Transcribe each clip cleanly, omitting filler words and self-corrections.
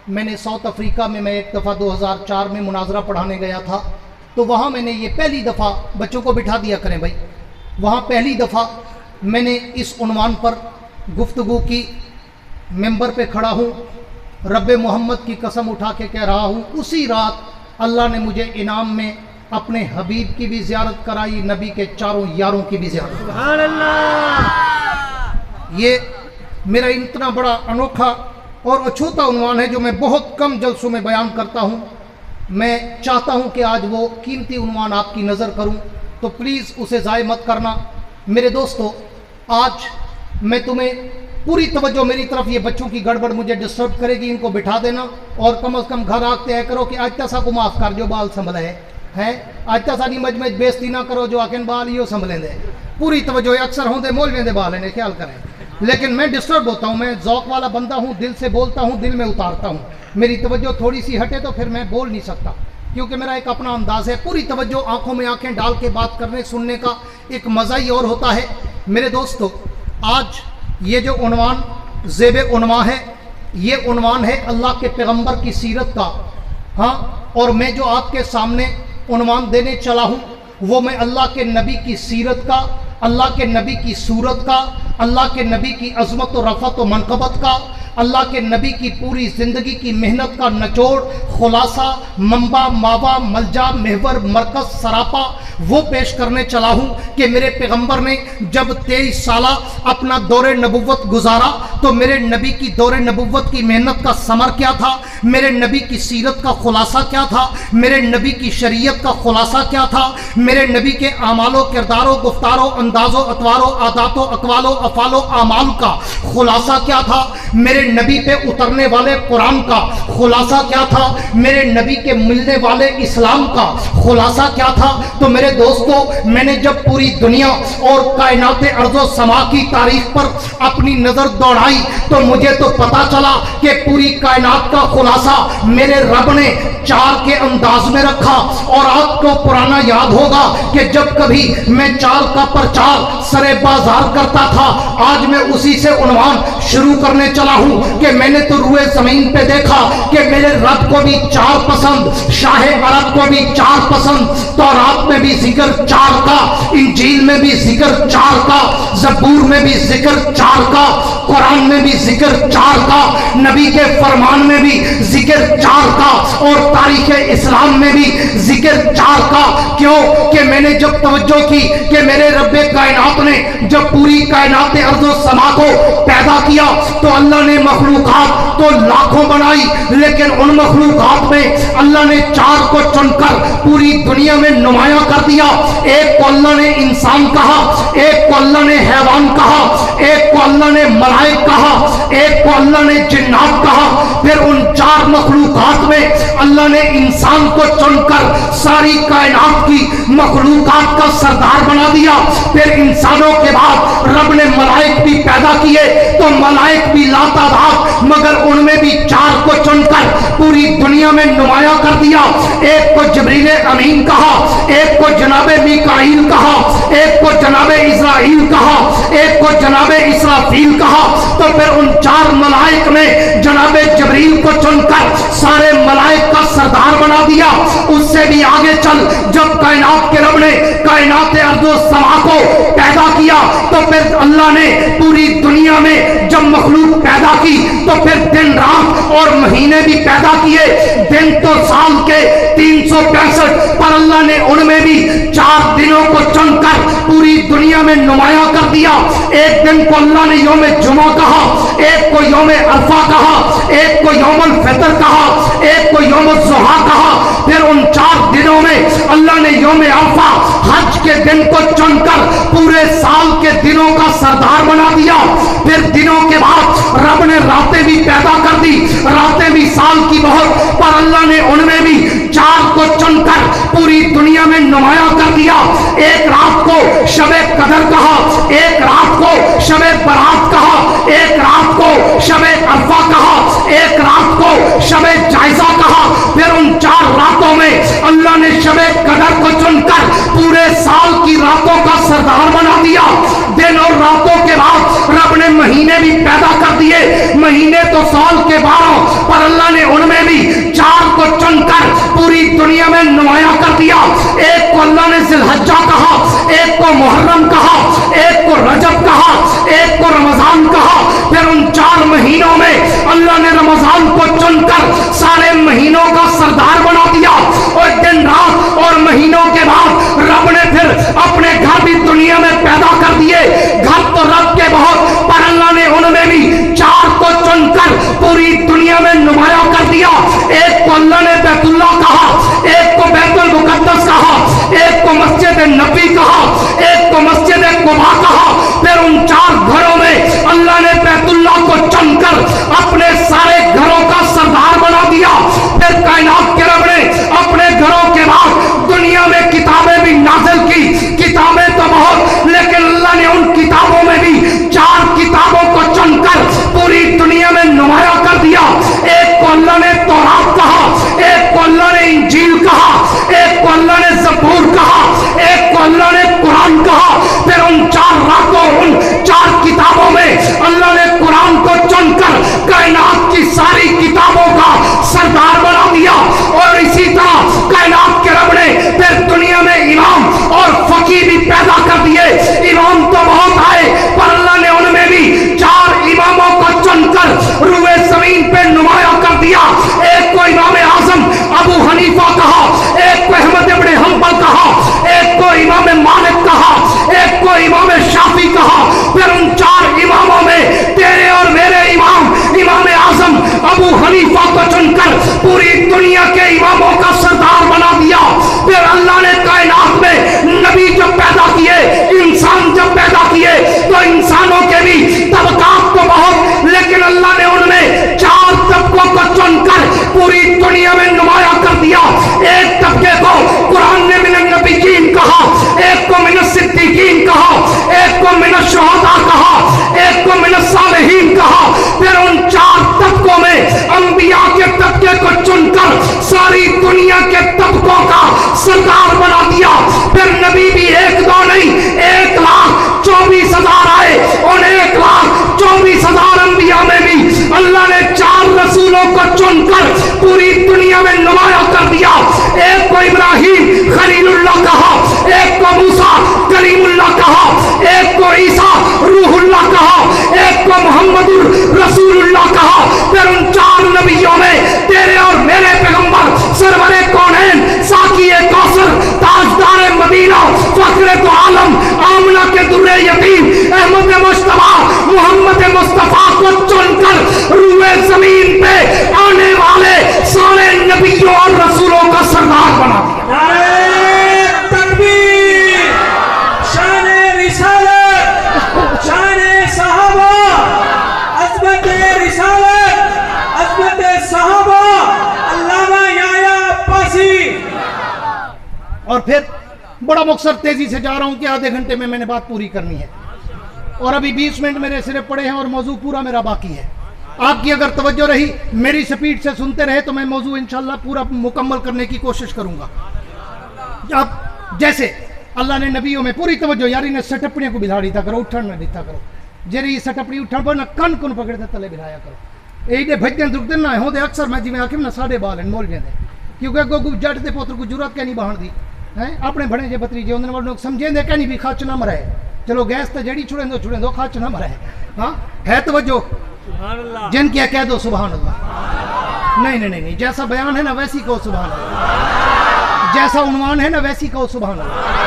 میں نے South Africa میں ایک دفعہ 2004 میں مناظرہ پڑھانے گیا تھا، تو وہاں میں نے یہ پہلی دفعہ، بچوں کو بٹھا دیا کریں بھائی، وہاں پہلی دفعہ میں نے اس عنوان پر گفتگو کی، ممبر پہ کھڑا ہوں، رب محمد کی قسم اٹھا کے کہہ رہا ہوں، اسی رات اللہ نے مجھے انعام میں اپنے حبیب کی بھی زیارت کرائی، نبی کے چاروں یاروں کی بھی زیارت کرائی۔ سبحان اللہ۔ یہ میرا اتنا بڑا انوکھا اور اچھوتا عنوان ہے جو میں بہت کم جلسوں میں بیان کرتا ہوں۔ میں چاہتا ہوں کہ آج وہ قیمتی عنوان آپ کی نظر کروں، تو پلیز اسے ضائع مت کرنا۔ میرے دوستو، آج میں تمہیں پوری توجہ میری طرف، یہ بچوں کی گڑبڑ مجھے ڈسٹرب کرے گی، ان کو بٹھا دینا، اور کم از کم گھر آتے کرو کہ آج تسا کو معاف کر جو بال سنبھلا ہے آج تسا نہیں مجمع بےزتی نہ کرو جو آکن بال ہی سنبھلیں دے۔ پوری توجہ، اکثر ہوں دے مولویوں دے بال ہیں، خیال کریں، لیکن میں ڈسٹرب ہوتا ہوں، میں ذوق والا بندہ ہوں، دل سے بولتا ہوں، دل میں اتارتا ہوں، میری توجہ تھوڑی سی ہٹے تو پھر میں بول نہیں سکتا، کیونکہ میرا ایک اپنا انداز ہے۔ پوری توجہ، آنکھوں میں آنکھیں ڈال کے بات کرنے سننے کا ایک مزہ ہی اور ہوتا ہے۔ میرے دوستو، آج یہ جو عنوان زیب عنوان ہے، یہ عنوان ہے اللہ کے پیغمبر کی سیرت کا، ہاں، اور میں جو آپ کے سامنے عنوان دینے چلا ہوں وہ میں اللہ کے نبی کی سیرت کا، اللہ کے نبی کی صورت کا، اللہ کے نبی کی عظمت و رفعت و منقبت کا، اللہ کے نبی کی پوری زندگی کی محنت کا نچوڑ، خلاصہ، منبع، ماوا، ملجا، محور، مرکز، سراپا وہ پیش کرنے چلا ہوں کہ میرے پیغمبر نے جب 23 سالہ اپنا دور نبوت گزارا تو میرے نبی کی دور نبوت کی محنت کا ثمر کیا تھا، میرے نبی کی سیرت کا خلاصہ کیا تھا، میرے نبی کی شریعت کا خلاصہ کیا تھا، میرے نبی کے اعمال و کردار و گفتار و انداز و اطوار و عادات و اقوال و افعال و اعمال کا خلاصہ کیا تھا، میرے نبی پہ اترنے والے قرآن کا خلاصہ کیا تھا، میرے نبی کے ملنے والے اسلام کا خلاصہ کیا تھا۔ تو میرے دوستو، میں نے جب پوری دنیا اور کائنات ارض و سما کی تاریخ پر اپنی نظر دوڑائی تو مجھے تو پتا چلا کہ پوری کائنات کا خلاصہ میرے رب نے چال کے انداز میں رکھا۔ اور آپ کو پرانا یاد ہوگا کہ جب کبھی میں چال کا پرچال سرے بازار کرتا تھا، آج میں اسی سے عنوان شروع کرنے چلا ہوں کہ میں نے تو روئے زمین پہ دیکھا کہ میرے رب کو بھی چار پسند، شاہ عرب کو بھی چار پسند، تورات میں بھی ذکر چار کا، انجیل میں بھی ذکر چار کا، زبور میں بھی ذکر چار کا، قرآن میں بھی ذکر چار کا، نبی کے فرمان میں بھی ذکر چار کا، اور تاریخ اسلام میں بھی ذکر چار کا۔ کیوں کہ میں نے جب توجہ کی کہ میرے رب کائنات نے جب پوری کائنات ارض و سما کو پیدا کیا تو اللہ نے مخلوقات تو لاکھوں بنائی، لیکن ان مخلوقات میں اللہ نے چار کو چن کر پوری دنیا میں نمایاں کر دیا۔ ایک کو اللہ نے انسان کہا، ایک کو اللہ نے حیوان کہا، ایک کو اللہ نے ملائک کہا، ایک کو اللہ نے جنات کہا۔ پھر ان چار مخلوقات میں اللہ نے انسان کو چن کر ساری کائنات کی مخلوقات کا سردار بنا دیا۔ پھر انسانوں کے بعد رب نے ملائک بھی پیدا کیے تو ملائک بھی لاتعداد، مگر ان میں بھی چار کو چن کر پوری دنیا میں نمایاں کر دیا۔ ایک کو جبریل امین کہا، ایک کو جناب میکائیل کہا، ایک کو جناب اسرائیل کہا، ایک کو جناب اسرافیل کہا۔ تو پھر ان چار ملائک نے جناب جبریل کو چن کر سارے ملائک کا سردار بنا دیا۔ اس سے بھی آگے چل، جب کائنات کے رب نے کائنات ارض و سما کو پیدا کیا تو پھر اللہ نے پوری دنیا میں جب مخلوق پیدا کی تو پھر دن رات اور مہینے بھی پیدا کیے۔ دن تو سال کے 365، پر اللہ نے ان میں بھی 4 دنوں کو چن کر پوری دنیا میں نمایاں کر دیا۔ ایک دن کو اللہ نے یوم جمعہ کہا، ایک کو یوم عرفہ کہا، ایک کو یوم الفطر کہا، ایک کو یوم الضحیٰ کہا۔ پھر ان 4 دنوں میں اللہ نے یوم عرفہ حج کے دن کو چن کر پورے سال کے دنوں کا سردار بنا دیا۔ پھر دنوں کے بعد رب نے راتیں بھی پیدا کر دی، راتیں بھی سال کی بہت، پر اللہ نے ان میں بھی 4 کو چن کر پوری دنیا میں نمایاں کر دیا۔ ایک رات کو شب قدر کہا، ایک رات کو شب برات کہا، ایک رات کو شب عرفہ کہا، ایک رات کو شب جائزہ کہا۔ پھر ان 4 راتوں میں اللہ نے شب قدر کو چن کر پورے سال کی راتوں کا سردار بنا دیا۔ دن اور راتوں کے بعد رب نے مہینے بھی پیدا کر دیے۔ مہینے تو سال کے 12، پر اللہ نے ان को चुनकर पूरी दुनिया में नुमाया कर दिया। एक को अल्लाह ने जिलहज्जा कहा, एक को मुहर्रम कहा, एक को रजब कहा, एक को रमजान कहा। फिर उन 4 महीनों में अल्लाह ने रमजान को चुनकर सारे महीनों का सरदार बना दिया। और दिन रात और महीनों के बाद रब ने फिर अपने घर भी दुनिया में पैदा कर दिए। घर तो रब के बहुत, पर अल्लाह ने उनमें भी 4 को चुनकर पूरी दुनिया में नुमाया कर दिया। एक को अल्लाह ने बैतुल्लाह कहा, एक को बैतुल मुकद्दस कहा, एक को मस्जिद नबी कहा, एक को मस्जिद कुबा कहा। फिर उन 4 घरों में अल्लाह ने बैतुल्लाह को चुनकर अपने सारे घरों का सरदार बना दिया। फिर कायनात के रब ने अपने घरों के बाद दुनिया में किताबें भी नाज़िल की। किताबें तो बहुत, लेकिन अल्लाह ने उन किताबों में भी 4 किताबों को चुनकर पूरी दुनिया में नुमाया कर दिया। एक को अल्लाह ने तौरात कहा, एक को अल्लाह ने इंजील कहा, एक को अल्लाह ने ज़बूर कहा, एक को अल्लाह ने कुरान कहा। फिर उन 4 रातों, उन 4 किताबों में अल्लाह ने कुरान को चुनकर कायनात की सारी किताबों का सरदार बना दिया। और इसी तरह कायनात के रब ने फिर दुनिया में इमाम और फकीह भी पैदा कर दिए। इमाम तो बहुत आए, पर अल्लाह ने उनमें भी 4 इमामों को चुनकर रूए जमीन पे नुमाया कर दिया। एक को इमाम आजम अबू हनीफा कहा, एक को अहमद इब्न हंबल कहा, एक को इमाम मालिक कहा, एक को इमाम शाफी कहा। फिर उन 4 इमामों में तेरे और मेरे इमाम आजम अबू हनीफा को चुनकर पूरी दुनिया के इमामों का सरदार बना दिया। फिर अल्लाह ने कायनात में नबी जब पैदा किए, इंसान जब पैदा किए, तो इंसानों के भी तबकात तो बहुत, लेकिन अल्लाह ने उनमें 4 तबकों को चुनकर पूरी दुनिया में नुमाया कर दिया। एक तबके को कुरान ने मिनन नबीयीन कहा, एक को मिनन सिद्दीकीन कहा, एक को मिनन शुहदा कहा, एक को मिनन सालिहीन कहा। फिर उन 4 तबकों में अंबिया के तबके को चुनकर सारी दुनिया के तबकों का सरदार बना दिया। फिर नबी भी 1-2 नहीं, 1,24,000 आए। उन 1,24,000 अंबिया में भी अल्लाह ने 4 रसूलों को चुनकर पूरी दुनिया में नुमाया कर दिया। एक को इब्राहिम खलीलुल्लाह कहा, एक को मूसा कलीमुल्लाह कहा, एक को ईसा रूहुल्लाह कहा, एक को मुहम्मदुर रसूलुल्लाह कहा। फिर उन 4 नबियों में तेरे और मेरे पैगंबर सरवरे कौनैन, साकिए कौसर, ताजदार मदीना, फखरे तो आलम, आमना के दुर्रे यतीम, अहमद मुस्तफा, मोहम्मद मुस्तफा को चुनकर रूए जमीन पे आने वाले सारे नबियों और रसूलों का सरदार बना दिया। नारे तकबीर, शाने रिसालत, शाने सहाबा, अज़मत रिसालत, अज़मत सहाबा, अल्लामा याया अब्बासी। और फिर बड़ा मुख्तसर तेजी से जा रहा हूं कि आधे घंटे में मैंने बात पूरी करनी है, और अभी 20 मिनट मेरे सिरे पड़े हैं और मौजू पूरा मेरा बाकी है। आपकी अगर तवज्जो रही, मेरी स्पीड से सुनते रहे, तो मैं मौजू इंशाल्लाह पूरा मुकम्मल करने की कोशिश करूंगा। अब जैसे अल्लाह ने नबियों में पूरी तवज्जो, यार इन्हें सटपड़ियों को बिठाड़ी था करो, उठन न दिता करो, जेरी सटपड़ी उठन पर ना कन कुन पकड़ दे तले बिठाया करो। ये भजन दुखते ना होते अक्सर मैं जिमें आखिम ना साढ़े बाल मोल दे, क्योंकि अगो जट के पुत्र को जरूरत क्या नहीं बहान दी है। अपने बड़े जे भतरीजे उन्होंने लोग समझेंगे क्या नहीं भी खच ना मरे, चलो गैस तो जड़ी छुड़े दो खच ना मरे। हाँ है तवज्जो, जिनकी कह दो सुभान अल्लाह। नहीं नहीं नहीं, जैसा बयान है ना वैसी कहो सुभान अल्लाह, जैसा उन्वान है ना वैसी कहो सुभान अल्लाह।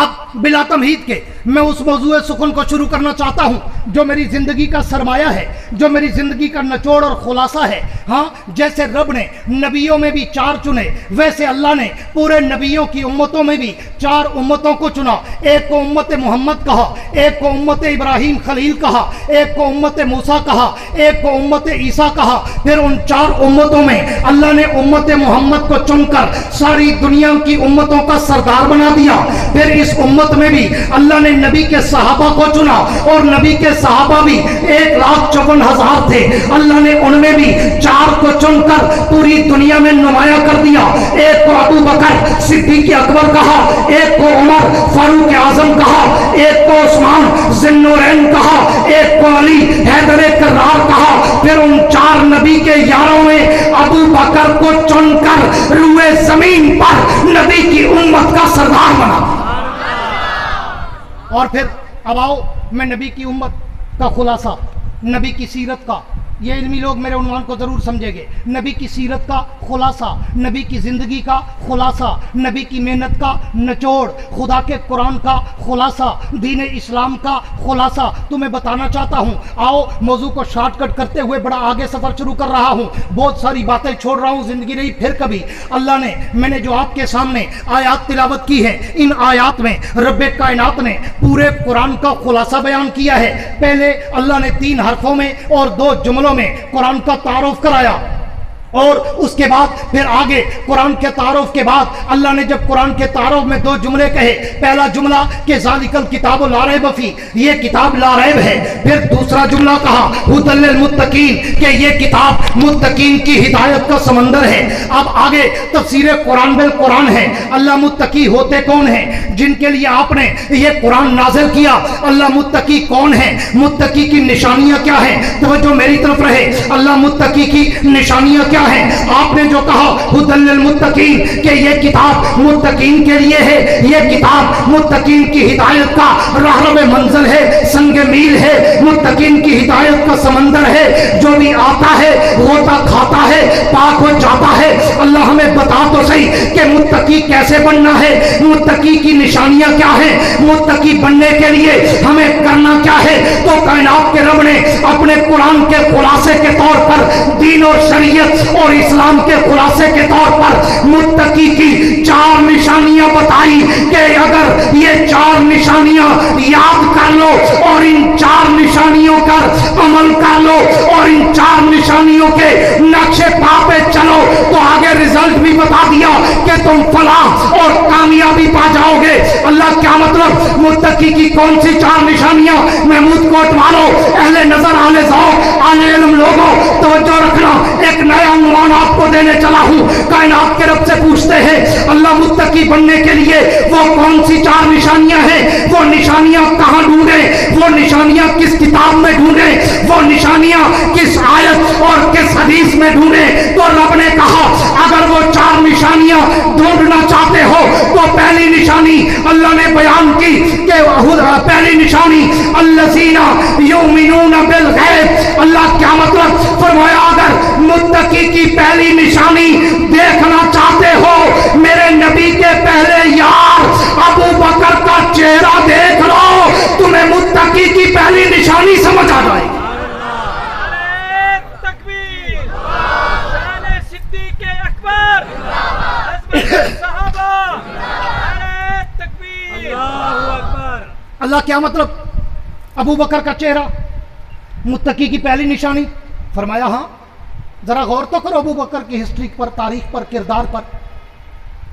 अब बिला तमहीद के मैं उस मौजूए सुकून को शुरू करना चाहता हूं जो मेरी जिंदगी का सरमाया है, जो मेरी जिंदगी का निचोड़ और खुलासा है। हाँ, जैसे रब ने नबियों में भी 4 चुने, वैसे अल्लाह ने पूरे नबियों की उम्मतों में भी 4 उम्मतों को चुना। एक को उम्मत मोहम्मद कहा, एक को उम्मत इब्राहिम खलील कहा, एक को उम्मत मूसा कहा, एक को उम्मत ईसा कहा। फिर उन 4 उम्मतों में अल्लाह ने उम्मत मोहम्मद को चुनकर सारी दुनिया की उम्मतों का सरदार बना दिया। फिर इस उम्मत में भी अल्लाह ने नबी के सहाबा को चुना, और नबी के सहाबा भी 1,54,000 53,000 थे, अल्लाह ने उनमें भी 4 को चुनकर पूरी दुनिया में नुमाया कर दिया। एक को अबू बकर सिद्दीक अकबर कहा, एक को उमर फारूक आजम कहा, एक को उस्मान ज़ुन्नूरैन कहा, एक को अली हैदर कर्रार कहा। फिर उन 4 नबी के यारों में अबू बकर को चुनकर रुए जमीन पर नबी की उम्मत का सरदार बना। और फिर अब आओ मैं नबी की उम्मत का खुलासा, नबी की सीरत का, ये इल्मी लोग मेरे उन्वान को ज़रूर समझेंगे, नबी की सीरत का खुलासा, नबी की ज़िंदगी का खुलासा, नबी की मेहनत का निचोड़, खुदा के कुरान का खुलासा, दीन इस्लाम का खुलासा तुम्हें बताना चाहता हूँ। आओ मौजू को शॉर्टकट करते हुए बड़ा आगे सफ़र शुरू कर रहा हूँ, बहुत सारी बातें छोड़ रहा हूँ, ज़िंदगी नहीं फिर कभी। अल्लाह ने, मैंने जो आपके सामने आयात तिलावत की है, इन आयात में रब्बे कायनात ने पूरे कुरान का खुलासा बयान किया है। पहले अल्लाह ने 3 हरफों में और 2 जुमलों में कुरान का तारुफ कराया, और उसके बाद फिर आगे कुरान के तारुफ के बाद अल्लाह ने जब कुरान के तारुफ में 2 जुमले कहे, पहला जुमला कि ज़ालिकल किताबु ला रैब फी, ये किताब ला रैब है। फिर दूसरा जुमला कहा हुदल लिल मुत्तकीन, कि ये किताब मुत्तकीन की हिदायत का समंदर है। अब आगे तफसीर कुरान बिल कुरान है। अल्लाह मुत्तकी होते कौन हैं जिनके लिए आपने ये कुरान नाजिल किया? अल्लाह मुत्तकी कौन है, मुत्तकी की निशानियां क्या हैं? तवज्जो मेरी तरफ रहे। अल्लाह मुत्तकी की निशानियां क्या है? आपने जो कहा हुदल लिल मुत्तकीन, कि ये किताब मुत्तकीन के लिए है, ये किताब मुत्तकीन की हिदायत का रहरब मंजिल है, संग मील है, मुत्तकीन की हिदायत का समंदर है। जो भी आता है होता खाता है, पाक हो जाता है। अल्लाह हमें बता तो सही कि मुत्तकी कैसे बनना है, मुत्तकी की निशानियां क्या है, मुत्तकी बनने के लिए हमें करना क्या है। तो कायनात के रब ने अपने कुरान के खुलासे के तौर पर दीन और शरीयत और इस्लाम के खुलासे के तौर पर मुत्तकी की 4 निशानियां बताई कि अगर ये 4 निशानियां याद कर लो और इन 4 निशानियों पर अमल कर लो और इन 4 निशानियों के नक्शे पा पे चलो तो आगे रिजल्ट भी बता दिया कि तुम फलाह और कामयाबी पा जाओगे। अल्लाह क्या मतलब? मुत्तकी की कौन सी 4 निशानियां? महमूद कोट वालों, अहले नजर, आले ज़ौक़, आले इल्म लोगों, तवज्जो रखना, एक नया उन्वान आपको देने चला हूं। कायनात के रब से पूछते हैं अल्लाह मुत्तकी बनने के लिए वो कौन सी 4 निशानियां हैं? वो निशानियां कहां ढूंढे? वो निशानियां किस किताब में ढूंढे? वो निशानियां किस आयत और किस हदीस में ढूंढे? तो रब ने कहा अगर वो 4 निशानियां ढूंढना चाहते हो तो पहली निशानी अल्लाह ने बयान की कि पहली निशानी अल्लज़ीना युमिनूना बिल गैब। अल्लाह क्या मतलब? फरमाया अगर मुत्तकी की पहली निशानी देखना चाहते हो, मेरे नबी के पहले यार अबू बकर का चेहरा देख लो, तुम्हें मुत्तकी की पहली निशानी समझ आ जाएगी। तकबीर, शान सिद्दीक अकबर, अज़मत सहाबा, तकबीर, अल्लाहू अकबर। अल्लाह क्या मतलब? अबू बकर का चेहरा मुत्तकी की पहली निशानी? फरमाया हाँ, जरा गौर तो करो अबू बकर की हिस्ट्री पर, तारीख पर, किरदार पर।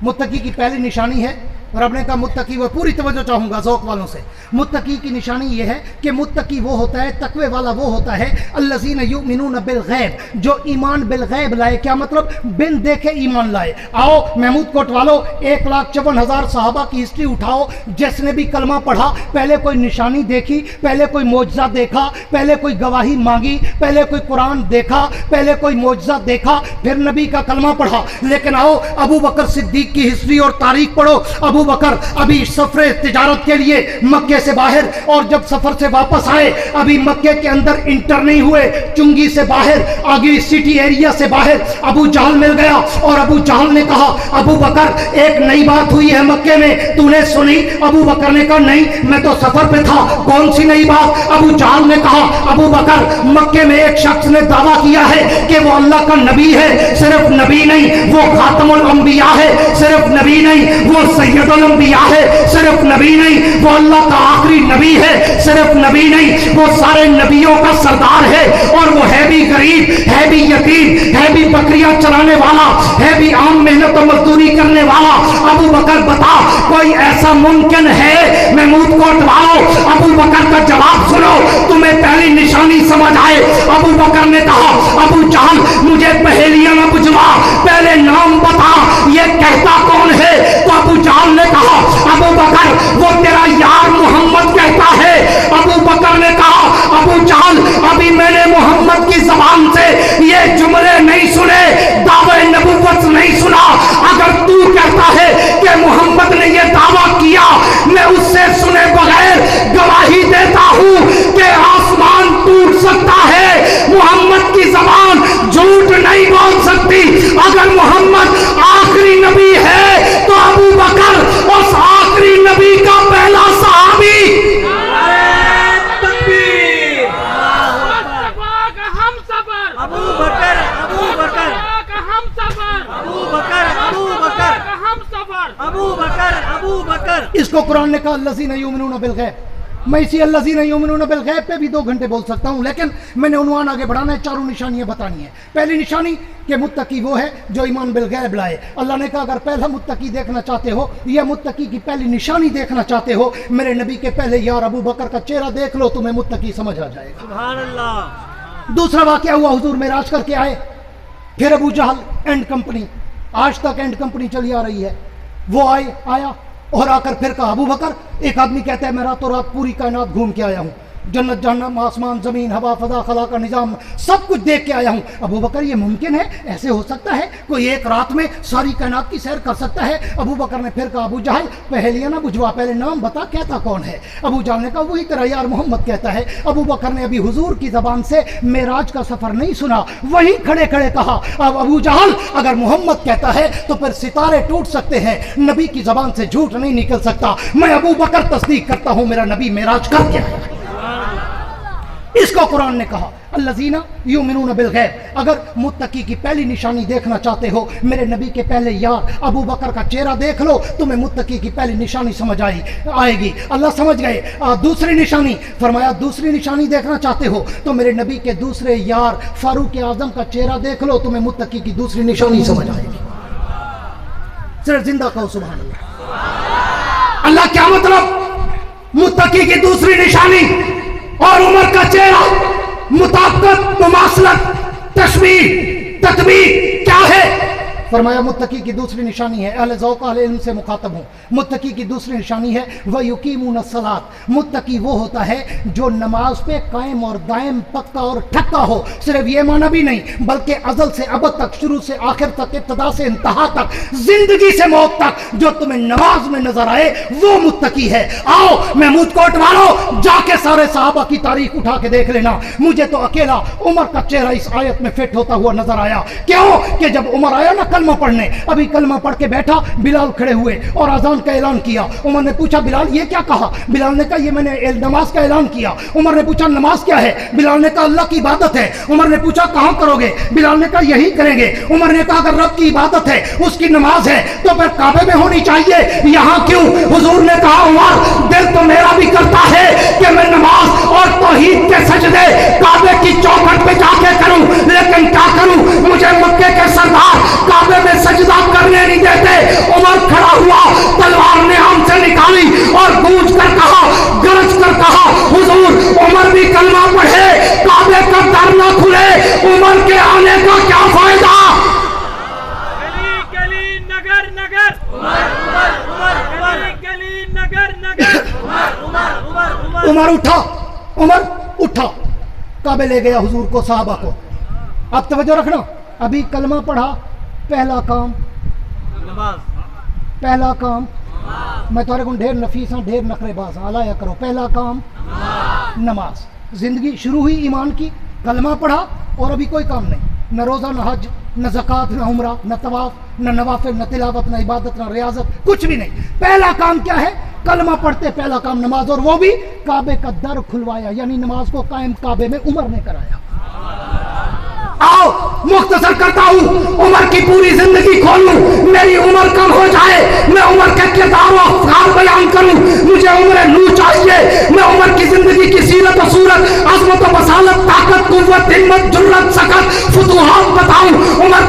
मुत्तकी की पहली निशानी है, रब ने कहा मुत्तकी, वो पूरी तवज्जो चाहूँगा ज़ौक़ वालों से। मुत्तकी की निशानी ये है कि मुत्तकी वो होता है, तकवे वाला वो होता है अल्लज़ीना युमिनूना बिल गैब, जो ईमान बिल गैब लाए। क्या मतलब? बिन देखे ईमान लाए। आओ महमूद कोट वालों, 1,54,000 सहाबा की हिस्ट्री उठाओ, जिसने भी कलमा पढ़ा पहले कोई निशानी देखी, पहले कोई मोजज़ा देखा, पहले कोई गवाही मांगी, पहले कोई कुरान देखा, पहले कोई मोजज़ा देखा, फिर नबी का कलमा पढ़ा। लेकिन आओ अबू बकर सिद्दीक की हिस्ट्री और तारीख पढ़ो। अबू बकर अभी सफर तिजारत के लिए मक्के से बाहर, और जब सफर से वापस आए अभी मक्के के अंदर इंटर नहीं हुए, चुंगी से बाहर, आगे सिटी एरिया से बाहर अबू जहल मिल गया और अबू जहल ने कहा अबू बकर एक नई बात हुई है मक्के में, तूने सुनी? अबू बकर ने कहा नहीं, मैं तो सफर पे था। कौन सी नई बात? अबू जहल ने कहा अबू बकर मक्के में एक शख्स ने दावा किया है कि वो अल्लाह का नबी है। सिर्फ नबी नहीं, वो खातमुल अंबिया है। सिर्फ नबी नहीं, वो सैयद अंबिया है। सिर्फ नबी नहीं, वो अल्लाह का आखिरी नबी है। सिर्फ नबी नहीं, वो सारे नबियों का सरदार है। और वो है भी गरीब, है भी यतीम, है भी बकरियां चराने वाला, है भी आम मेहनत और मजदूरी करने वाला। अबू बकर बता कोई ऐसा मुमकिन है? महमूद कोट वालों, अबू बकर का जवाब सुनो, तुम्हें पहली निशानी समझ आए। अबू बकर ने कहा अबू जहल मुझे पहेलियां न बुझवा, पहले नाम बता, ये कहता कौन है? तो अबू जहल ने कहा अबू बकर वो तेरा यार मोहम्मद कहता है। अबू बकर ने कहा अबू जहल अभी मैंने मोहम्मद की जबान से ये जुमले नहीं सुने, दावे नबुव्वत नहीं सुना। अगर तू कहता है कि मोहम्मद ने ये दावा किया, मैं उससे सुने बगैर गवाही देता हूं कि आसमान टूट सकता है, मोहम्मद की जबान झूठ नहीं बोल सकती। अगर मोहम्मद आखिरी नबी है तो अबू बकर उस आखिरी नबी का पहला सहाबी। अबू बकर, अबू बकर, अबू बकर, अबू बकर, अबू बकर, अबू बकर। इसको कुरान ने कहा अल्लज़ीना युमिनूना बिल गैब। मैं इसी अल्लज़ीना युमिनूना बिल गैब पे भी 2 घंटे बोल सकता हूँ, लेकिन मैंने उन्वान आगे बढ़ाना है, 4 निशानियां बतानी है। पहली निशानी कि मुत्तकी वो है जो ईमान बिल गैब लाए। अल्लाह ने कहा अगर पहला मुत्तकी देखना चाहते हो या मुत्तकी की पहली निशानी देखना चाहते हो, मेरे नबी के पहले यार अबू बकर का चेहरा देख लो, तुम्हें मुत्तकी समझ आ जाएगा। सुभान अल्लाह। दूसरा वाकया हुआ, हुजूर मेराज करके आए, फिर अबू जहल एंड कंपनी, आज तक एंड कंपनी चली आ रही है, वो आया और आकर फिर कहा अबू बकर, एक आदमी कहता है मैं रातों रात पूरी कायनात घूम के आया हूँ, जन्नत जहन्नम आसमान जमीन हवा फजा खला का निजाम सब कुछ देख के आया हूँ। अबू बकर ये मुमकिन है? ऐसे हो सकता है कोई एक रात में सारी कायनात की सैर कर सकता है? अबू बकर ने फिर कहा अबू जहल पहेलियां ना बुझवा, पहले नाम बता, कहता कौन है? अबू जहल ने कहा वही तेरा यार मोहम्मद कहता है। अबू बकर ने अभी हुजूर की जबान से मेराज का सफर नहीं सुना, वहीं खड़े खड़े कहा अब अबू जहल अगर मोहम्मद कहता है तो फिर सितारे टूट सकते हैं, नबी की जबान से झूठ नहीं निकल सकता। मैं अबू बकर तस्दीक करता हूँ मेरा नबी मेराज करके आया। इसको कुरान ने कहा अल्लज़ीना युमिनूना बिल गैब। अगर मुत्तकी की पहली निशानी देखना चाहते हो, मेरे नबी के पहले यार अबू बकर का चेहरा देख लो, तुम्हें मुत्तकी की पहली निशानी समझ आएगी। अल्लाह समझ गए। दूसरी निशानी फरमाया, दूसरी निशानी देखना चाहते हो तो मेरे नबी के दूसरे यार फारूक आजम का चेहरा देख लो, तुम्हें मुत्तकी की दूसरी निशानी समझ आएगी। सिर्फ जिंदा कहो सुभान अल्लाह। अल्लाह क्या मतलब? मुत्तकी की दूसरी निशानी और उमर का चेहरा, मुताबिकत, मुमासलत, तशबीह, तकबीर क्या है? फरमाया मुत्तकी की दूसरी निशानी है, अहले ज़ौक़ अहले इल्म से मुखातब हूँ, मुत्तकी की दूसरी निशानी है व युकीमून सलात। मुत्तकी वो होता है जो नमाज पे कायम और दायम, पक्का और ठक्का हो। सिर्फ ये माना भी नहीं बल्कि अज़ल से अबद तक, शुरू से आखिर तक, इब्तिदा से इंतहा तक, जिंदगी से मौत तक जो तुम्हें नमाज में नजर आए वो मुत्तकी है। आओ महमूद कोट वालों, जाके सारे सहाबा की तारीख उठा के देख लेना। मुझे तो अकेला उमर का चेहरा इस आयत में फिट होता हुआ नजर आया। क्यों कि जब उमर आया ना कलमा पढ़ने, अभी कलमा पढ़ के बैठा, बिलाल खड़े हुए और अजान का ऐलान किया। उमर ने पूछा बिलाल ये क्या कहा? बिलाल ने कहा ये मैंने नमाज का ऐलान किया। उमर ने पूछा नमाज क्या है? बिलाल ने कहा अल्लाह की इबादत है। उमर ने पूछा कहाँ करोगे? बिलाल ने कहा यही करेंगे। उमर ने कहा अगर रब की इबादत है, उसकी नमाज है तो फिर काबे में होनी चाहिए, यहाँ क्यों? हुजूर ने कहा उमर दिल तो मेरा भी करता है कि मैं नमाज और तौहीद के सजदे काबे की चौखट पे जाके करूं, लेकिन क्या करूं, मुझे मक्के के सरदार काबे में सजदा करने नहीं देते। उमर खड़ा हुआ, तलवार ने आम से निकाली और गूंज कर कहा, गरज कर कहा हुजूर उमर भी कलमा पढ़े, काबे का दर न खुले, उमर के आने का क्या फायदा? गली गली नगर नगर उमर उमर उमर, गली गली नगर नगर उमर उमर उमर उमर। उमर उठा, उमर उठा, काबे ले गया हुजूर को, साहबा को। अब तवज्जो रखना, अभी कलमा पढ़ा, पहला काम नमाज, पहला काम मैं तुम्हारे को ढेर नफीस हाँ, ढेर नखरेबाज हाँ, अलाया करो। पहला काम नमाज। जिंदगी शुरू हुई ईमान की, कलमा पढ़ा और अभी कोई काम नहीं, न रोज़ा, न हज, न ज़कात, न उम्रा, न तवाफ, न नवाफिल, न तिलावत, न इबादत, न रियाजत, कुछ भी नहीं। पहला काम क्या है? कलमा पढ़ते पहला काम नमाज, और वो भी काबे का दर खुलवाया, यानी नमाज को कायम काबे में उमर ने कराया। आओ मुख्तसर करता हूँ, उमर की पूरी जिंदगी खोलूं, मेरी उम्र कम हो जाए, मैं उमर के किरदार और अफ़्आल बयान करूं। मुझे उम्र नू चाहिए, मैं उमर की जिंदगी की सीरत और सूरत, अज़मत और बसालत, ताकत, कुव्वत, हिम्मत, जुर्रत, सकत, फुतूहात बताऊं। उमर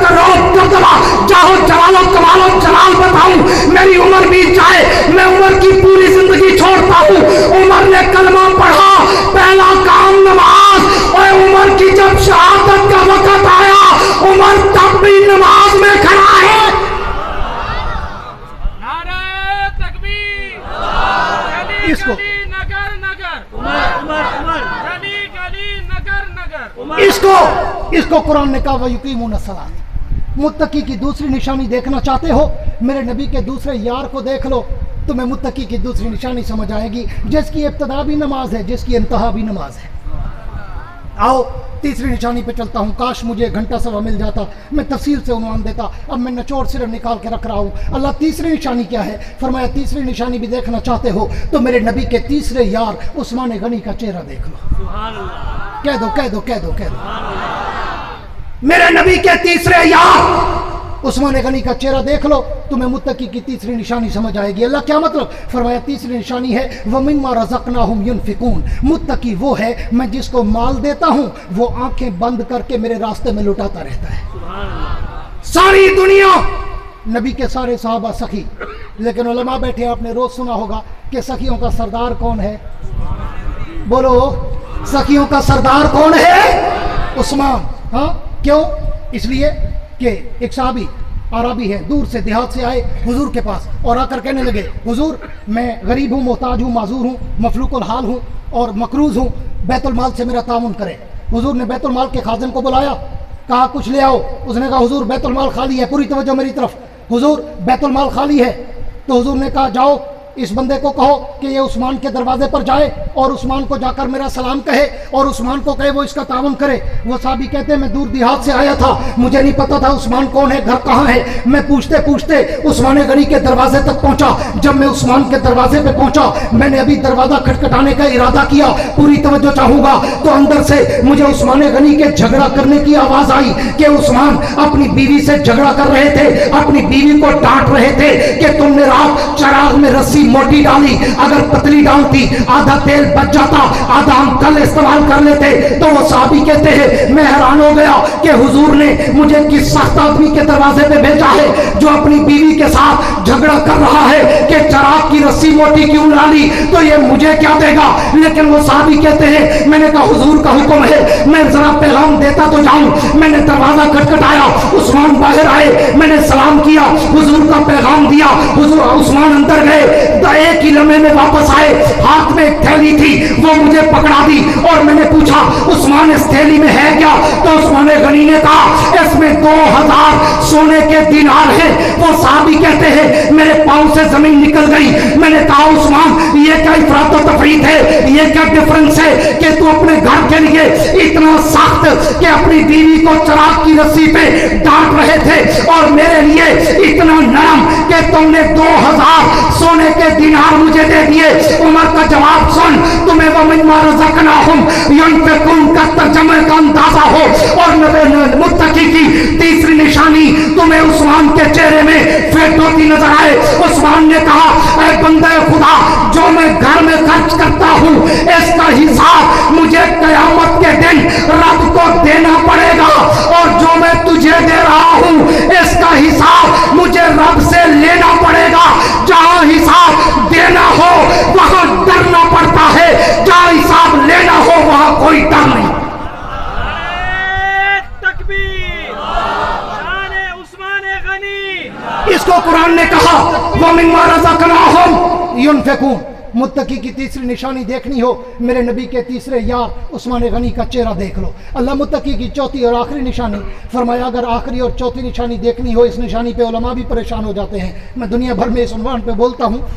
इसको कुरान ने कहा वयुकीमून अस्सलात, मुत्तकी की दूसरी निशानी देखना चाहते हो, मेरे नबी के दूसरे यार को देख लो, तुम्हें मुत्तकी की दूसरी निशानी समझ आएगी, जिसकी इब्तिदा भी नमाज है, जिसकी इंतहा भी नमाज है। आओ तीसरी निशानी पे चलता हूँ। काश मुझे घंटा सवा मिल जाता, मैं तफसील से उन्वान देता, अब मैं निचोड़ सिर्फ निकाल के रख रहा हूँ। अल्लाह तीसरी निशानी क्या है? फरमाया तीसरी निशानी भी देखना चाहते हो तो मेरे नबी के तीसरे यार उस्मान गनी का चेहरा देख लो। सुभान अल्लाह, कह दो कह दो कह दो कह दो, सुभान अल्लाह, मेरे नबी के तीसरे यार उस्मान गनी का चेहरा देख लो, तुम्हें मुत्तकी की तीसरी निशानी समझ आएगी। अल्लाह क्या मतलब? फरमाया तीसरी निशानी है वमिम्मा रज़क़नाहुम युनफ़िकून, मुत्तकी वो है मैं जिसको माल देता हूँ वो आंखें बंद करके मेरे रास्ते में लुटाता रहता है। सुभान अल्लाह। सारी दुनिया नबी के सारे सहाबा सखी, लेकिन उलमा बैठे, आपने रोज सुना होगा कि सखियों का सरदार कौन है? बोलो, सखियों का सरदार कौन है? उस्मान। हाँ, क्यों? इसलिए कि एक साहबी अरबी है, दूर से देहात से आए हुजूर के पास और आकर कहने लगे, हुजूर मैं गरीब हूँ, मोहताज हूँ, माजूर हूँ, मफलूकुल हाल हूँ और मकरूज हूँ, बैतुल माल से मेरा ताउन करें। हुजूर ने बैतुल माल के खाजिन को बुलाया, कहा कुछ ले आओ। उसने कहा हुजूर बैतुल माल खाली है, पूरी तवज्जो मेरी तरफ, हुजूर बैतुल माल खाली है। तो हुजूर ने कहा जाओ इस बंदे को कहो कि ये उस्मान के दरवाजे पर जाए और उस्मान को जाकर मेरा सलाम कहे और उस्मान को कहे वो इसका तावन करे। वो साहबी कहते हैं मैं दूर देहात से आया था, मुझे नहीं पता था उस्मान कौन है, घर कहाँ है। मैं पूछते पूछते उस्मान गनी के दरवाजे तक पहुंचा। जब मैं उस्मान के दरवाजे पे पहुंचा, मैंने अभी दरवाजा खटखटाने का इरादा किया, पूरी तवज्जो चाहूंगा, तो अंदर से मुझे उस्मान गनी के झगड़ा करने की आवाज आई कि उस्मान अपनी बीवी से झगड़ा कर रहे थे, अपनी बीवी को डांट रहे थे कि तुमने रात चराग में रस्सी मोटी डाली, अगर पतली डालती आधा तेल बच जाता, आधा हम कल इस्तेमाल कर लेते। तो वो साहबी कहते हैं मैं हैरान हो गया कि हुजूर ने मुझे किस सख्त आदमी के दरवाजे पे भेजा है जो अपनी बीवी के साथ झगड़ा कर रहा है कि चराग की रस्सी मोटी क्यों डाली, तो ये मुझे क्या देगा। लेकिन वो साहबी कहते हैं मैंने कहा हुजूर का हुक्म है, मैं जरा पैगाम देता तो जाऊं। मैंने दरवाजा खटखटाया, उस्मान बाहर आए, मैंने सलाम किया, हुजूर का पैगाम दिया, हुजूर उस्मान अंदर गए, एक ही लम्हे में वापस आए, हाथ में एक थैली थी, वो मुझे पकड़ा दी और मैंने पूछा उस्मान इस थैली में है क्या? तो उस्मान गनी ने कहा इसमें 2000 सोने के दिनार है। वो साहबी कहते हैं मेरे पांव से जमीन निकल गई। मैंने कहा उस्मान ये क्या इफरात और तफरीत है, ये क्या डिफरेंस है कि तू अपने घर के लिए इतना सख्त कि अपनी बीवी को चराग की रस्सी पे डांट रहे थे और मेरे लिए इतना नरम कि तुमने 2000 सोने के दिनार मुझे दे दिए। उमर का जवाब सुन, तुम्हें वमिम्मा रज़क़नाहुम युनफ़िकून का तर्जुमा का अंदाजा हो। और मुत्तकी की तीसरी निशानी तुम्हें उस्मान के चेहरे में फेट होती नजर आए। उस्मान ने कहा ऐ बंदे खुदा, जो मैं घर में खर्च करता हूँ इसका हिसाब मुझे क़यामत के दिन रब को देना पड़ेगा, और जो मैं तुझे दे रहा हूँ इसका हिसाब मुझे रब से लेना पड़ेगा। जहाँ हिसाब देना हो वहां डरना पड़ता है, जहाँ हिसाब लेना हो वहां कोई डर नहीं। तकबीर, शान उस्मान गनी। इसको कुरान ने कहा वमिम्मा रज़क़नाहुम युनफ़िकून। मुत्तकी की तीसरी निशानी देखनी हो, मेरे नबी के तीसरे यार उस्मान गनी का चेहरा देख लो। अल्लाह मुत्तकी की चौथी और आखिरी निशानी फरमाया अगर आखिरी और चौथी निशानी देखनी हो, इस निशानी पे उलमा भी परेशान हो जाते हैं। मैं दुनिया भर में इस उन्वान पे बोलता हूँ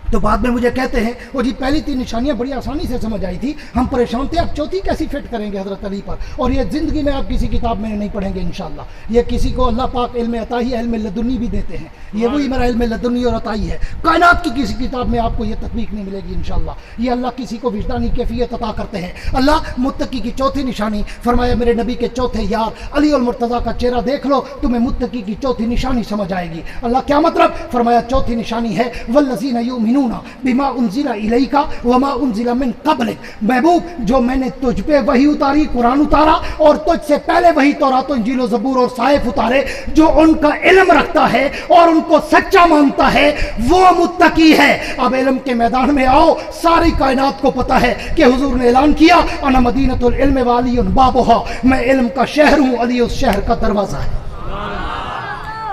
तो बाद में मुझे कहते हैं वो जी पहली तीन निशानियां बड़ी आसानी से समझ आई थी, हम परेशान थे, अब चौथी कैसी फिट करेंगे हजरत अली पर। और ये ज़िंदगी में आप किसी किताब में नहीं पढ़ेंगे इंशाअल्लाह। ये किसी को अल्लाह पाक इल्म अताई, इल्म लदुनी भी देते हैं, ये वही मेरा इल्म लदुनी और अताई है। कायनात की किसी किताब में आपको ये तकनीक नहीं मिलेगी इंशाअल्लाह। ये अल्लाह किसी को विजदानी कैफियत अता करते हैं। अल्लाह मुत्तकी की चौथी निशानी फरमाया मेरे नबी के चौथे यार अली और मुर्तज़ा का चेहरा देख लो, तुम्हें मुत्तकी की चौथी निशानी समझ आएगी। अल्लाह क्या मतलब? फरमाया चौथी निशानी है वल्लज़ीना युमिनूना बिमा उनज़िला इलैका वमा उनज़िला मिन क़ब्लिक। महबूब जो मैंने तुझ पे वही उतारी, कुरान उतारा, और तुझ से पहले वही तौरात, इंजील और ज़बूर और साहिफ उतारे, जो उनका इल्म रखता है और उनको सच्चा मानता है वो मुत्तकी है। अब इल्म के मैदान में आओ, सारी कायनात को पता है कि हुजूर ने ऐलान किया अना मदीनतुल इल्म व अलीयुन बाबुहा, मैं इल्म का शहर हूँ, अली उस शहर का दरवाजा है।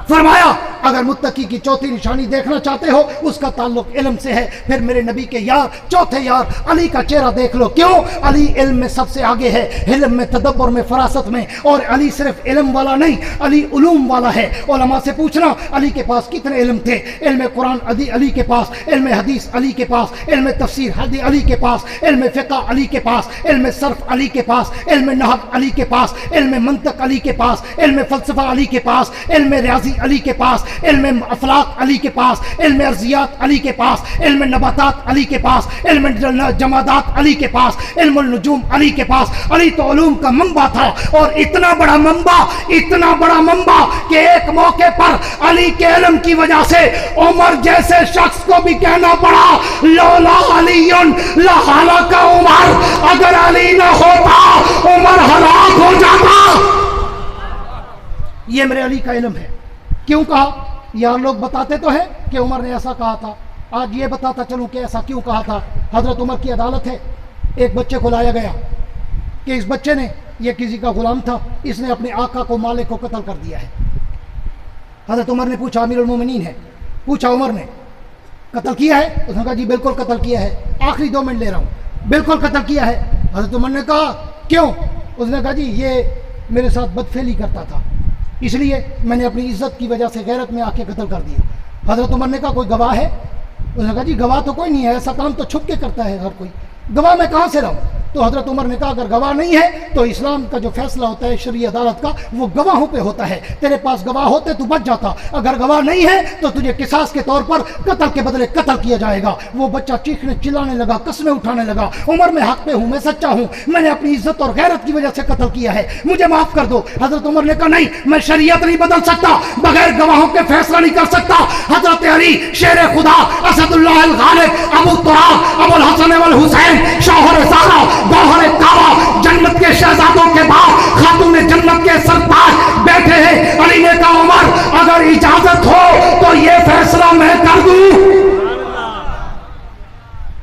फरमाया اگر متقی کی چوتھی نشانی دیکھنا چاہتے ہو اس کا تعلق علم سے ہے، پھر میرے نبی کے یار چوتھے یار علی کا چہرہ دیکھ لو. کیوں؟ علی علم میں سب سے آگے ہے، علم میں، تدبر میں، فراست میں. اور علی صرف علم والا نہیں، علی علوم والا ہے. علماء سے پوچھنا علی کے پاس کتنے علم تھے. علم قرآن علی کے پاس، علم حدیث علی کے پاس، علم تفسیر علی کے پاس، علم فقہ علی کے پاس، علم صرف علی کے پاس، علم نحو علی کے پاس، علم منطق علی کے پاس، علم فلسفہ علی کے پاس، علم ریاضی علی کے پاس، علم افلاک علی کے پاس، علم ارضیات علی کے پاس، علم نباتات علی کے پاس، علم جمادات علی کے پاس، علم النجوم علی کے پاس. علی تو علوم کا منبع تھا، اور اتنا بڑا منبع کہ ایک موقع پر علی کے علم کی وجہ سے عمر جیسے شخص کو بھی کہنا پڑا لولا علی لہلک عمر، اگر علی نہ ہوتا عمر ہلاک ہو جاتا. یہ میرے علی کا علم ہے. کیوں کہا؟ یار لوگ بتاتے تو ہیں کہ عمر نے ایسا کہا تھا، آج یہ بتاتا چلوں کہ ایسا کیوں کہا تھا. حضرت عمر کی عدالت ہے، ایک بچے کو لایا گیا کہ اس بچے نے، یہ کسی کا غلام تھا، اس نے اپنے آقا کو، مالک کو قتل کر دیا ہے. حضرت عمر نے پوچھا، امیر المومنین ہے، پوچھا عمر نے قتل کیا ہے؟ اس نے کہا جی بالکل قتل کیا ہے، آخری 2 منٹ لے رہا ہوں، بالکل قتل کیا ہے. حضرت عمر نے کہا کیوں؟ اس نے کہا جی یہ میرے ساتھ بدفعلی کرتا تھا، اس لیے میں نے اپنی عزت کی وجہ سے غیرت میں آ کے قتل کر دیا. حضرت عمر نے کہا کوئی گواہ ہے؟ اس نے کہا جی گواہ تو کوئی نہیں ہے، ایسا کام تو چھپ کے کرتا ہے ہر کوئی، گواہ میں کہاں سے لاؤں؟ تو حضرت عمر نے کہا اگر گواہ نہیں ہے تو اسلام کا جو فیصلہ ہوتا ہے شرعی عدالت کا وہ گواہوں پہ ہوتا ہے. تیرے پاس گواہ ہوتے تو بچ جاتا، اگر گواہ نہیں ہے تو تجھے قصاص کے طور پر قتل کے بدلے قتل کیا جائے گا. وہ بچہ چیخنے چلانے لگا، قسمیں اٹھانے لگا، عمر میں حق پہ ہوں، میں سچا ہوں، میں نے اپنی عزت اور غیرت کی وجہ سے قتل کیا ہے، مجھے معاف کر دو. حضرت عمر نے کہا نہیں، میں شریعت نہیں بدل سکتا، بغیر گواہوں کے فیصلہ نہیں کر سکتا. حضرت علی شیر خدا، اسد اللہ الغالب، ابو تراب، ابو الحسن والحسین، شوہر زہرا، گوہر کعبہ، جنت کے شہزادوں کے بعد خاتون جنت کے سرتاج بیٹھے ہیں. علی نے کہا عمر اگر اجازت ہو تو یہ فیصلہ میں کر دوں.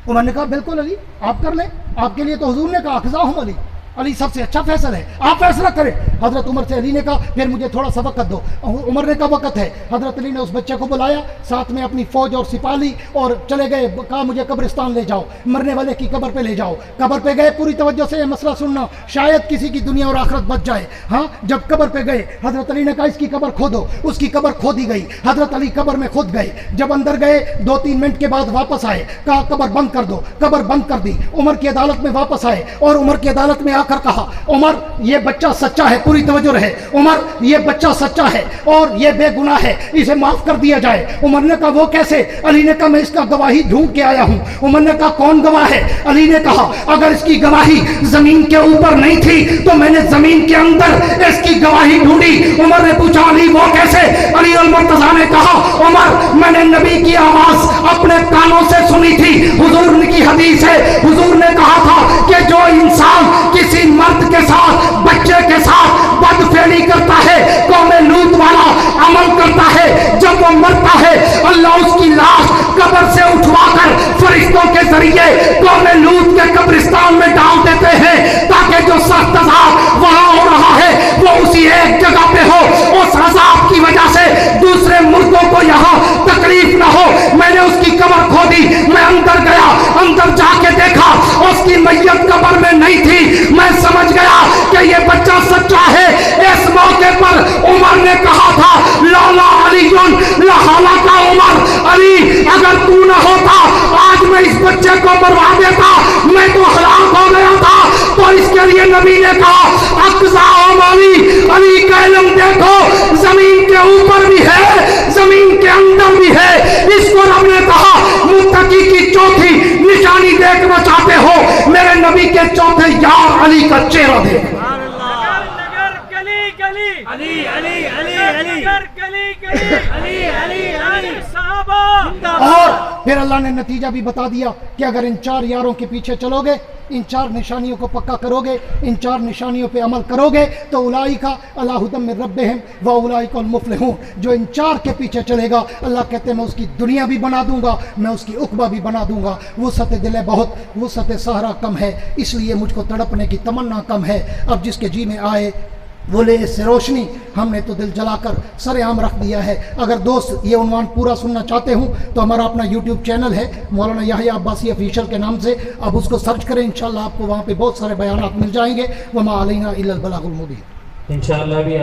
عمر نے کہا بالکل علی آپ کر لیں، آپ کے لیے تو حضور نے کہا اخزاہم علی، علی سب سے اچھا فیصلہ ہے، آپ فیصلہ کریں. حضرت عمر سے علی نے کہا پھر مجھے تھوڑا سا وقت دو. عمر نے کہا وقت ہے. حضرت علی نے اس بچے کو بلایا، ساتھ میں اپنی فوج اور سپاہی، اور چلے گئے. کہا مجھے قبرستان لے جاؤ، مرنے والے کی قبر پہ لے جاؤ. قبر پہ گئے، پوری توجہ سے یہ مسئلہ سننا، شاید کسی کی دنیا اور آخرت بچ جائے. ہاں جب قبر پہ گئے حضرت علی نے کہا اس کی قبر کھودو. اس کی قبر کھودی گئی. حضرت علی قبر میں خود گئے. جب اندر گئے 2-3 منٹ کے بعد واپس آئے، کہا قبر بند کر دو. قبر بند کر دی. عمر کی عدالت میں واپس آئے اور عمر کی عدالت میں آ کر کہا عمر یہ بچہ سچا ہے، پوری توجہ رہے، عمر یہ بچہ سچا ہے اور یہ بے گناہ ہے، اسے معاف کر دیا جائے. عمر نے کہا وہ کیسے؟ علی نے کہا میں اس کا گواہی ڈھونڈ کے آیا ہوں. عمر نے کہا کون گواہ ہے؟ علی نے کہا اگر اس کی گواہی زمین کے اوپر نہیں تھی تو میں نے زمین کے اندر اس کی گواہی ڈھونڈی. عمر نے پوچھا علی وہ کیسے؟ علی المرتضیٰ نے کہا عمر میں نے نبی کی آواز اپنے کانوں سے سنی تھی، حضور کی حدیث ہے، حضور نے کہا تھا کہ جو انسان کسی مرد کے ساتھ بچے کے ساتھ بدفعلی کرتا ہے، قوم لوط والا عمل کرتا ہے، جب وہ مرتا ہے اللہ اس کی لاش قبر سے اٹھوا کر فرشتوں کے ذریعے قوم لوط کے قبرستان میں ڈال دیتے ہیں تاکہ جو سخت عذاب وہاں ہو رہا ہے وہ اسی ایک جگہ پہ ہو. اس عذاب کی وجہ سے دوسرے مردوں کو یہاں تکلیف نہ ہو. میں نے اس کی قبر کھودی، میں اندر گیا، اندر جا کے دیکھا اس کی میت قبر میں نہیں تھی. میں سمجھ گیا کہ یہ بچہ سچا ہے. اس موقع پر عمر نے کہا تھا لولا علی لہلک عمر، علی اگر تو نہ ہوتا آج میں اس بچے کو مروا دیتا، میں تو ہلاک ہو گیا تھا. تو اس کے لیے نبی نے کہا اقزام علی، علی کا علم دیکھو زمین کے اوپر بھی ہے زمین کے اندر بھی ہے. اس کو رب نے کہا متقی کی چوتھی نشانی دیکھنا چاہتے ہو میرے نبی کے چوتھے یار علی کا چہرہ دیکھو. علی علی علی علی علی علی علی صحابہ. اور پھر اللہ نے نتیجہ بھی بتا دیا کہ اگر ان 4 یاروں کے پیچھے چلو گے، ان 4 نشانیوں کو پکا کرو گے، ان 4 نشانیوں پہ عمل کرو گے تو اولئک علی ھدی من ربہم و اولئک المفلحون. جو ان 4 کے پیچھے چلے گا اللہ کہتے ہیں میں اس کی دنیا بھی بنا دوں گا، میں اس کی عقبہ بھی بنا دوں گا. وسعت دل ہے بہت، وسعت صحرا کم ہے، اس لیے مجھ کو تڑپنے کی تمنا کم ہے. اب جس کے جی میں آئے बोले इससे रोशनी हमने तो दिल जलाकर सरेआम रख दिया है। अगर दोस्त ये उन्वान पूरा सुनना चाहते हो तो हमारा अपना यूट्यूब चैनल है मौलाना याहिया अब्बासी ऑफिशियल के नाम से, अब उसको सर्च करें, इंशाल्लाह आपको वहाँ पे बहुत सारे बयानात मिल जाएंगे। वमा अलैना इल्लल बलागुल मुबीन। इंशाअल्लाह भी